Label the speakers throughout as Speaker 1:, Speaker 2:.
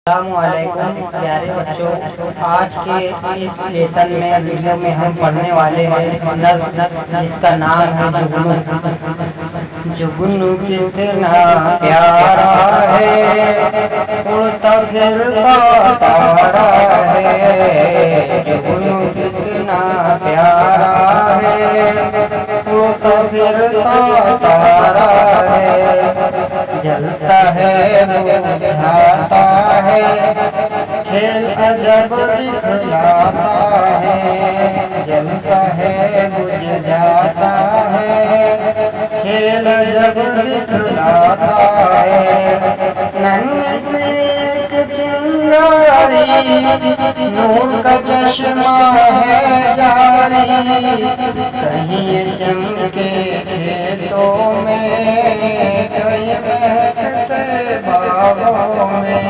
Speaker 1: अस्सलामुअलैकुम प्यारे बच्चों, आज के इस लेसन में वीडियो में हम पढ़ने वाले हैं नज़्म जिसका नाम है जुगनू। जुगनू कितना प्यारा है, उड़ता फिरता तारा है। जुगनू कितना प्यारा है, उड़ता फिरता तारा है। जलता है बुझाता है, खेल अजब दिखलाता है। जलता है बुझ जाता है, खेल अजब दिखलाता है। नन्ही सी एक चिंगारी, नूर का चश्मा है जारी। कहीं चमके खेतों में, कहीं महकते बागों में।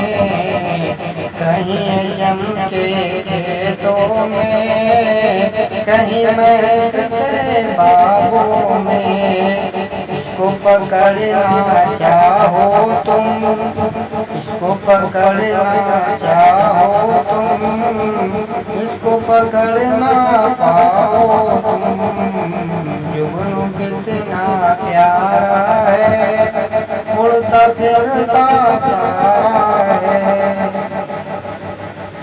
Speaker 1: कहीं चमके खेतों में, कहीं महकते बागों में। इसको पकड़ना चाहो तुम, इसको पकड़ना चाहो तुम, इसको पकड़ना पाओ तुम। जुगनू कितना प्यारा है, उड़ता फिरता तारा